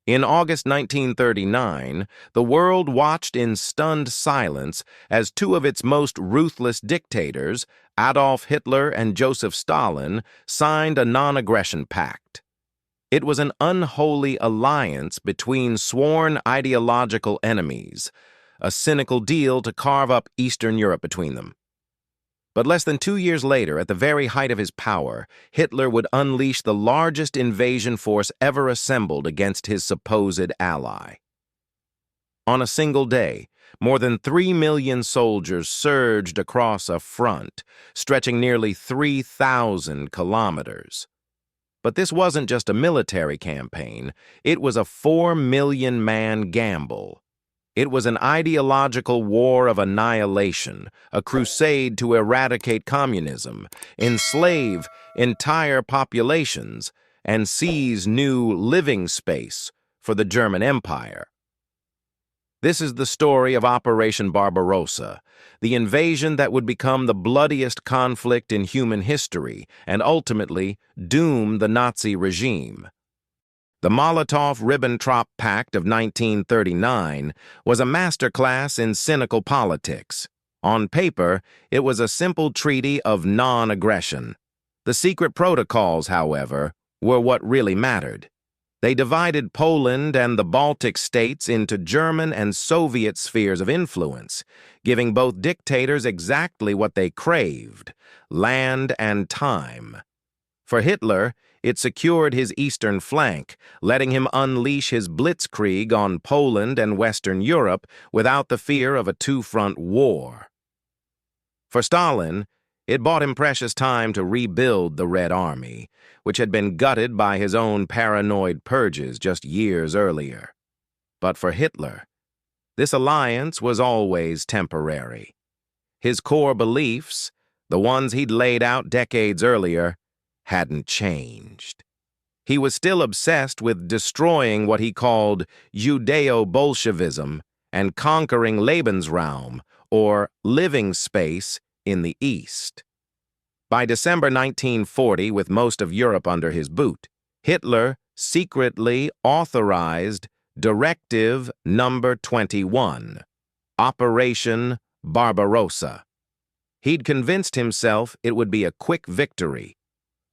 In August 1939, the world watched in stunned silence as two of its most ruthless dictators, Adolf Hitler and Joseph Stalin, signed a non-aggression pact. It was an unholy alliance between sworn ideological enemies, a cynical deal to carve up Eastern Europe between them. But less than 2 years later, at the very height of his power, Hitler would unleash the largest invasion force ever assembled against his supposed ally. On a single day, more than 3 million soldiers surged across a front, stretching nearly 3,000 kilometers. But this wasn't just a military campaign, it was a 4 million-man gamble. It was an ideological war of annihilation, a crusade to eradicate communism, enslave entire populations, and seize new living space for the German Empire. This is the story of Operation Barbarossa, the invasion that would become the bloodiest conflict in human history and ultimately doom the Nazi regime. The Molotov-Ribbentrop Pact of 1939 was a masterclass in cynical politics. On paper, it was a simple treaty of non-aggression. The secret protocols, however, were what really mattered. They divided Poland and the Baltic states into German and Soviet spheres of influence, giving both dictators exactly what they craved: land and time. For Hitler, it secured his eastern flank, letting him unleash his blitzkrieg on Poland and Western Europe without the fear of a two-front war. For Stalin, it bought him precious time to rebuild the Red Army, which had been gutted by his own paranoid purges just years earlier. But for Hitler, this alliance was always temporary. His core beliefs, the ones he'd laid out decades earlier, hadn't changed. He was still obsessed with destroying what he called Judeo-Bolshevism and conquering Lebensraum, or living space, in the East. By December 1940, with most of Europe under his boot, Hitler secretly authorized Directive Number 21, Operation Barbarossa. He'd convinced himself it would be a quick victory.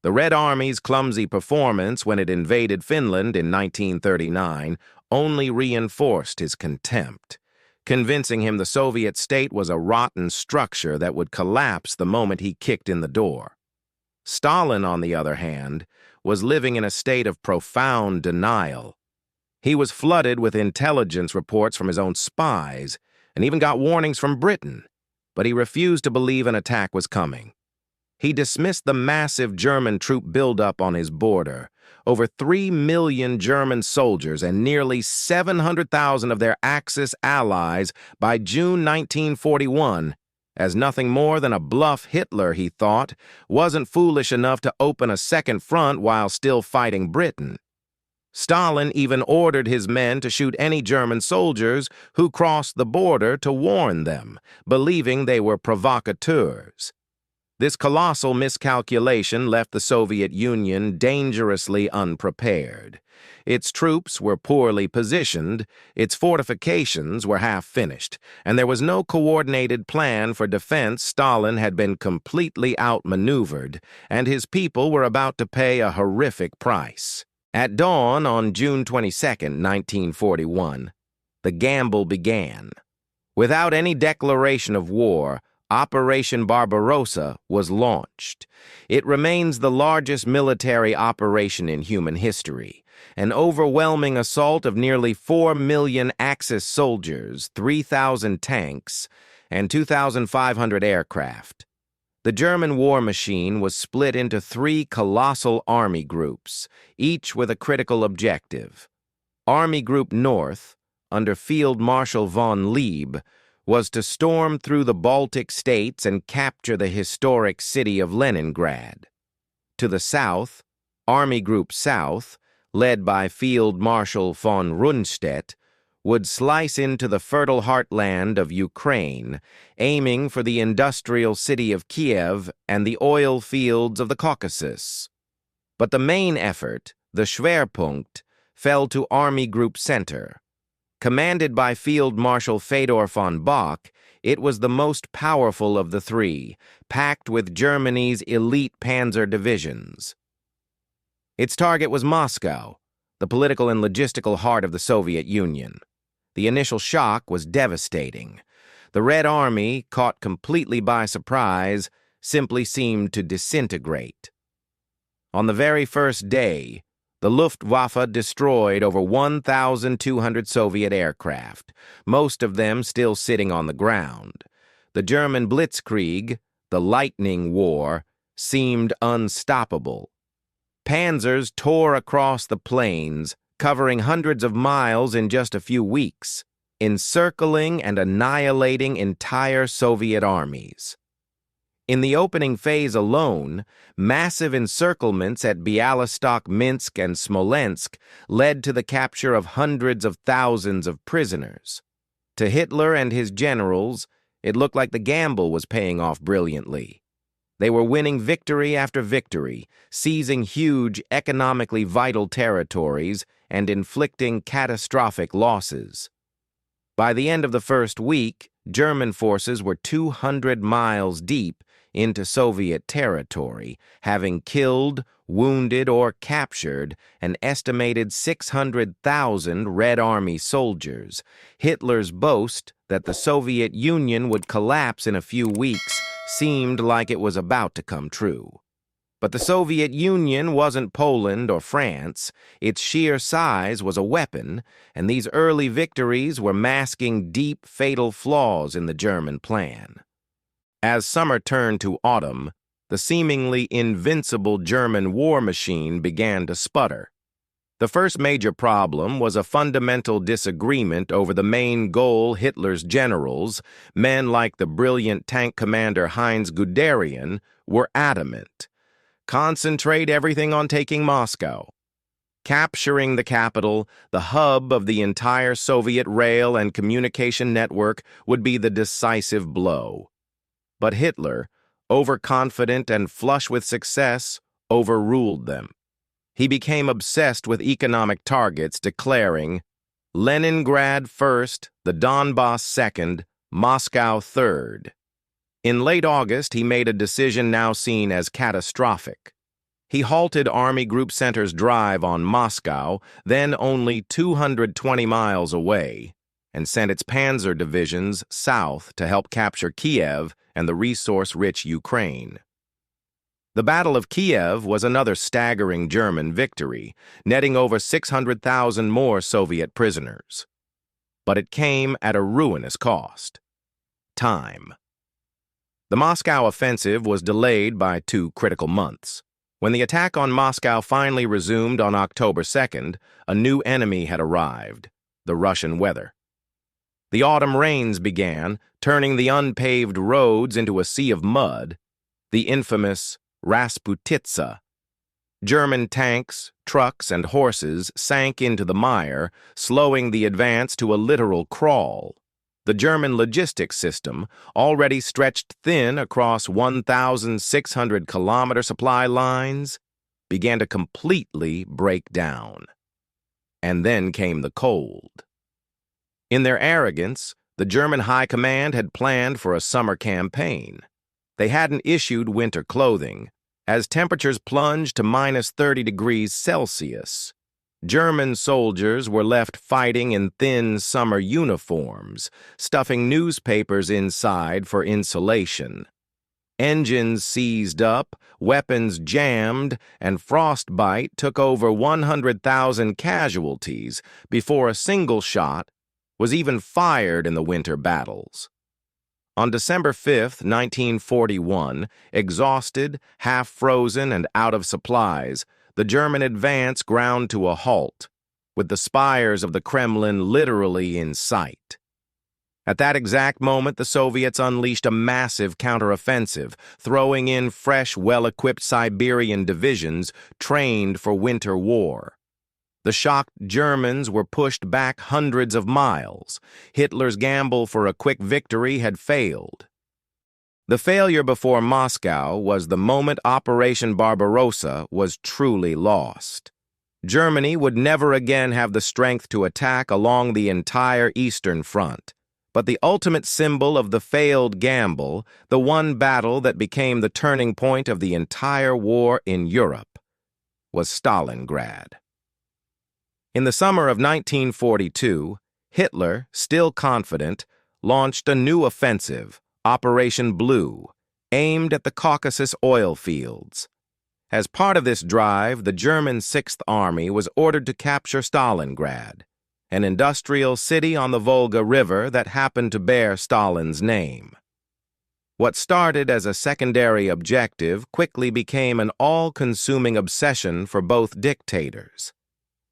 The Red Army's clumsy performance when it invaded Finland in 1939 only reinforced his contempt, convincing him the Soviet state was a rotten structure that would collapse the moment he kicked in the door. Stalin, on the other hand, was living in a state of profound denial. He was flooded with intelligence reports from his own spies and even got warnings from Britain, but he refused to believe an attack was coming. He dismissed the massive German troop buildup on his border, over 3 million German soldiers and nearly 700,000 of their Axis allies by June 1941, as nothing more than a bluff. Hitler, he thought, wasn't foolish enough to open a second front while still fighting Britain. Stalin even ordered his men to shoot any German soldiers who crossed the border to warn them, believing they were provocateurs. This colossal miscalculation left the Soviet Union dangerously unprepared. Its troops were poorly positioned, its fortifications were half-finished, and there was no coordinated plan for defense. Stalin had been completely outmaneuvered, and his people were about to pay a horrific price. At dawn on June 22, 1941, the gamble began. Without any declaration of war, Operation Barbarossa was launched. It remains the largest military operation in human history, an overwhelming assault of nearly 4 million Axis soldiers, 3,000 tanks, and 2,500 aircraft. The German war machine was split into 3 colossal army groups, each with a critical objective. Army Group North, under Field Marshal von Lieb, was to storm through the Baltic states and capture the historic city of Leningrad. To the south, Army Group South, led by Field Marshal von Rundstedt, would slice into the fertile heartland of Ukraine, aiming for the industrial city of Kiev and the oil fields of the Caucasus. But the main effort, the Schwerpunkt, fell to Army Group Center. Commanded by Field Marshal Fedor von Bock, it was the most powerful of the three, packed with Germany's elite panzer divisions. Its target was Moscow, the political and logistical heart of the Soviet Union. The initial shock was devastating. The Red Army, caught completely by surprise, simply seemed to disintegrate. On the very first day, the Luftwaffe destroyed over 1,200 Soviet aircraft, most of them still sitting on the ground. The German blitzkrieg, the lightning war, seemed unstoppable. Panzers tore across the plains, covering hundreds of miles in just a few weeks, encircling and annihilating entire Soviet armies. In the opening phase alone, massive encirclements at Bialystok, Minsk, and Smolensk led to the capture of hundreds of thousands of prisoners. To Hitler and his generals, it looked like the gamble was paying off brilliantly. They were winning victory after victory, seizing huge, economically vital territories and inflicting catastrophic losses. By the end of the first week, German forces were 200 miles deep into Soviet territory, having killed, wounded, or captured an estimated 600,000 Red Army soldiers. Hitler's boast that the Soviet Union would collapse in a few weeks seemed like it was about to come true. But the Soviet Union wasn't Poland or France. Its sheer size was a weapon, and these early victories were masking deep, fatal flaws in the German plan. As summer turned to autumn, the seemingly invincible German war machine began to sputter. The first major problem was a fundamental disagreement over the main goal Hitler's generals, men like the brilliant tank commander Heinz Guderian, were adamant. Concentrate everything on taking Moscow. Capturing the capital, the hub of the entire Soviet rail and communication network, would be the decisive blow. But Hitler, overconfident and flush with success, overruled them. He became obsessed with economic targets, declaring, Leningrad first, the Donbass second, Moscow third. In late August, he made a decision now seen as catastrophic. He halted Army Group Center's drive on Moscow, then only 220 miles away, and sent its panzer divisions south to help capture Kiev and the resource-rich Ukraine. The Battle of Kiev was another staggering German victory, netting over 600,000 more Soviet prisoners. But it came at a ruinous cost: time. The Moscow offensive was delayed by 2 critical months. When the attack on Moscow finally resumed on October 2nd, a new enemy had arrived: the Russian weather. The autumn rains began, turning the unpaved roads into a sea of mud, the infamous Rasputitsa. German tanks, trucks, and horses sank into the mire, slowing the advance to a literal crawl. The German logistics system, already stretched thin across 1,600-kilometer supply lines, began to completely break down. And then came the cold. In their arrogance, the German High Command had planned for a summer campaign. They hadn't issued winter clothing. As temperatures plunged to minus 30 degrees Celsius, German soldiers were left fighting in thin summer uniforms, stuffing newspapers inside for insulation. Engines seized up, weapons jammed, and frostbite took over 100,000 casualties before a single shot was even fired in the winter battles. On December 5, 1941, exhausted, half-frozen, and out of supplies, the German advance ground to a halt, with the spires of the Kremlin literally in sight. At that exact moment, the Soviets unleashed a massive counteroffensive, throwing in fresh, well-equipped Siberian divisions trained for winter war. The shocked Germans were pushed back hundreds of miles. Hitler's gamble for a quick victory had failed. The failure before Moscow was the moment Operation Barbarossa was truly lost. Germany would never again have the strength to attack along the entire Eastern Front. But the ultimate symbol of the failed gamble, the one battle that became the turning point of the entire war in Europe, was Stalingrad. In the summer of 1942, Hitler, still confident, launched a new offensive, Operation Blue, aimed at the Caucasus oil fields. As part of this drive, the German Sixth Army was ordered to capture Stalingrad, an industrial city on the Volga River that happened to bear Stalin's name. What started as a secondary objective quickly became an all-consuming obsession for both dictators.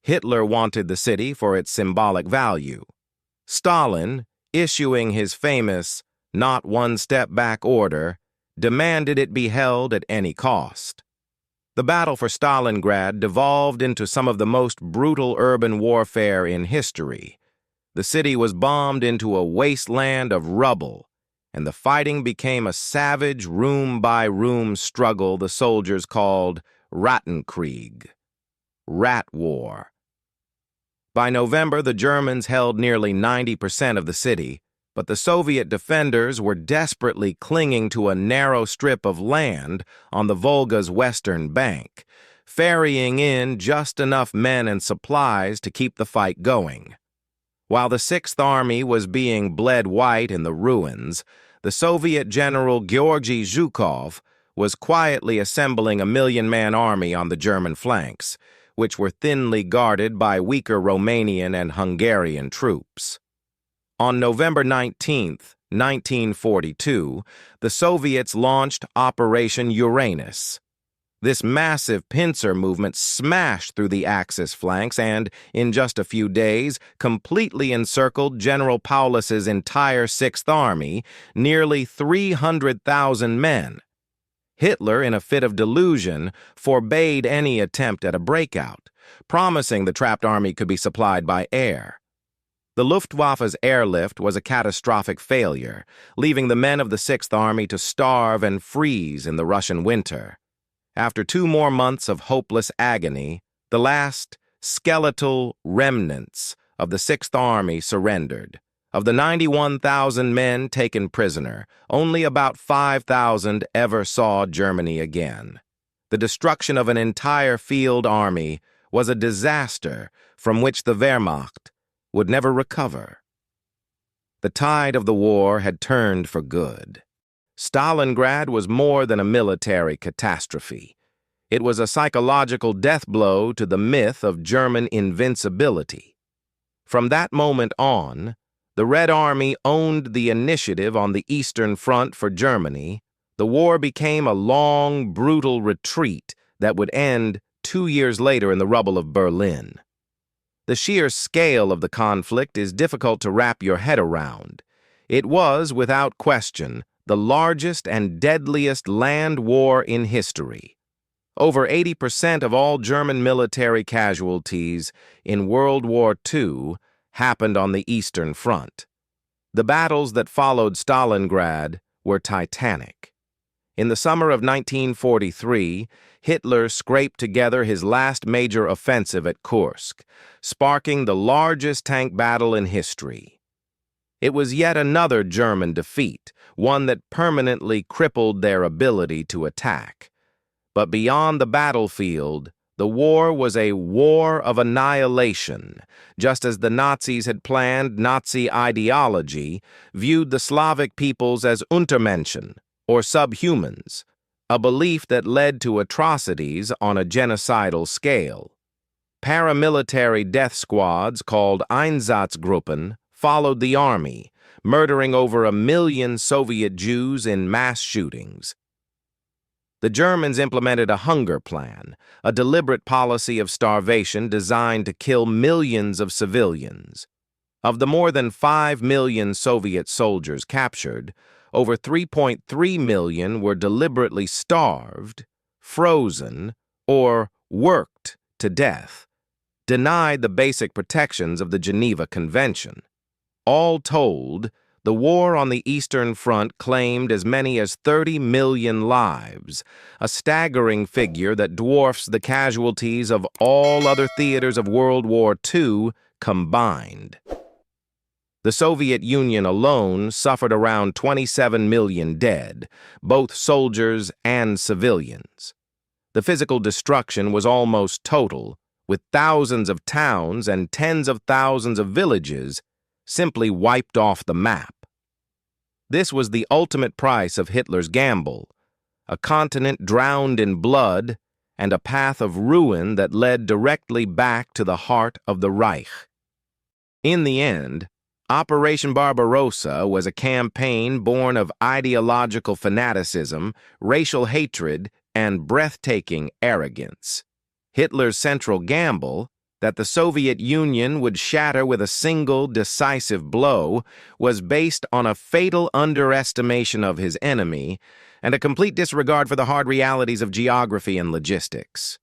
Hitler wanted the city for its symbolic value. Stalin, issuing his famous "not one step back" order, demanded it be held at any cost. The battle for Stalingrad devolved into some of the most brutal urban warfare in history. The city was bombed into a wasteland of rubble, and the fighting became a savage room-by-room struggle the soldiers called Rattenkrieg, Rat War. By November, the Germans held nearly 90% of the city, but the Soviet defenders were desperately clinging to a narrow strip of land on the Volga's western bank, ferrying in just enough men and supplies to keep the fight going. While the Sixth Army was being bled white in the ruins, the Soviet General Georgy Zhukov was quietly assembling a million-man army on the German flanks, which were thinly guarded by weaker Romanian and Hungarian troops. On November 19, 1942, the Soviets launched Operation Uranus. This massive pincer movement smashed through the Axis flanks and, in just a few days, completely encircled General Paulus's entire Sixth Army, nearly 300,000 men. Hitler, in a fit of delusion, forbade any attempt at a breakout, promising the trapped army could be supplied by air. The Luftwaffe's airlift was a catastrophic failure, leaving the men of the Sixth Army to starve and freeze in the Russian winter. After 2 more months of hopeless agony, the last skeletal remnants of the Sixth Army surrendered. Of the 91,000 men taken prisoner, only about 5,000 ever saw Germany again. The destruction of an entire field army was a disaster from which the Wehrmacht would never recover. The tide of the war had turned for good. Stalingrad was more than a military catastrophe. It was a psychological death blow to the myth of German invincibility. From that moment on, the Red Army owned the initiative on the Eastern Front for Germany. The war became a long, brutal retreat that would end 2 years later in the rubble of Berlin. The sheer scale of the conflict is difficult to wrap your head around. It was, without question, the largest and deadliest land war in history. Over 80% of all German military casualties in World War II happened on the Eastern Front. The battles that followed Stalingrad were titanic. In the summer of 1943, Hitler scraped together his last major offensive at Kursk, sparking the largest tank battle in history. It was yet another German defeat, one that permanently crippled their ability to attack. But beyond the battlefield, the war was a war of annihilation. Just as the Nazis had planned, Nazi ideology viewed the Slavic peoples as Untermenschen, or subhumans, a belief that led to atrocities on a genocidal scale. Paramilitary death squads called Einsatzgruppen followed the army, murdering over 1 million Soviet Jews in mass shootings. The Germans implemented a hunger plan, a deliberate policy of starvation designed to kill millions of civilians. Of the more than 5 million Soviet soldiers captured, over 3.3 million were deliberately starved, frozen, or worked to death, denied the basic protections of the Geneva Convention. All told, the war on the Eastern Front claimed as many as 30 million lives, a staggering figure that dwarfs the casualties of all other theaters of World War II combined. The Soviet Union alone suffered around 27 million dead, both soldiers and civilians. The physical destruction was almost total, with thousands of towns and tens of thousands of villages simply wiped off the map. This was the ultimate price of Hitler's gamble, a continent drowned in blood and a path of ruin that led directly back to the heart of the Reich. In the end, Operation Barbarossa was a campaign born of ideological fanaticism, racial hatred, and breathtaking arrogance. Hitler's central gamble, that the Soviet Union would shatter with a single decisive blow, was based on a fatal underestimation of his enemy and a complete disregard for the hard realities of geography and logistics.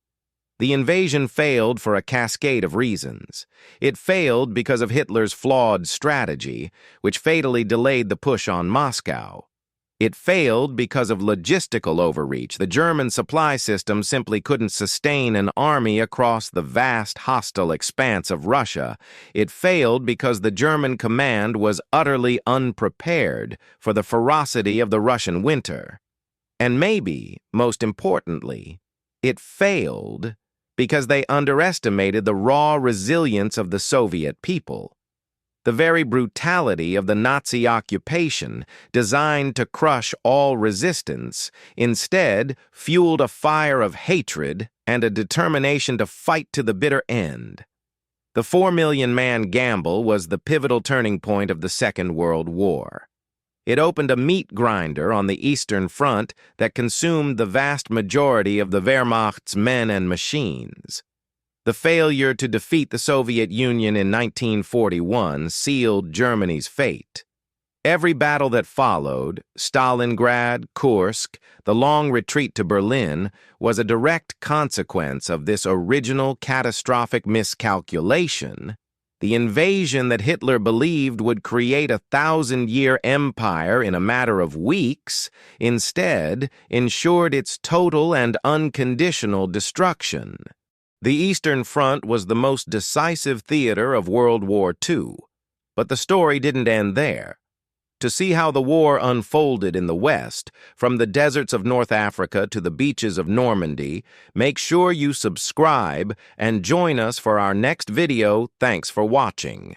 The invasion failed for a cascade of reasons. It failed because of Hitler's flawed strategy, which fatally delayed the push on Moscow. It failed because of logistical overreach. The German supply system simply couldn't sustain an army across the vast hostile expanse of Russia. It failed because the German command was utterly unprepared for the ferocity of the Russian winter. And maybe, most importantly, it failed because they underestimated the raw resilience of the Soviet people. The very brutality of the Nazi occupation, designed to crush all resistance, instead fueled a fire of hatred and a determination to fight to the bitter end. The 4-million-man gamble was the pivotal turning point of the Second World War. It opened a meat grinder on the Eastern Front that consumed the vast majority of the Wehrmacht's men and machines. The failure to defeat the Soviet Union in 1941 sealed Germany's fate. Every battle that followed, Stalingrad, Kursk, the long retreat to Berlin, was a direct consequence of this original catastrophic miscalculation. The invasion that Hitler believed would create a 1,000-year empire in a matter of weeks, instead ensured its total and unconditional destruction. The Eastern Front was the most decisive theater of World War II, but the story didn't end there. To see how the war unfolded in the West, from the deserts of North Africa to the beaches of Normandy, make sure you subscribe and join us for our next video. Thanks for watching.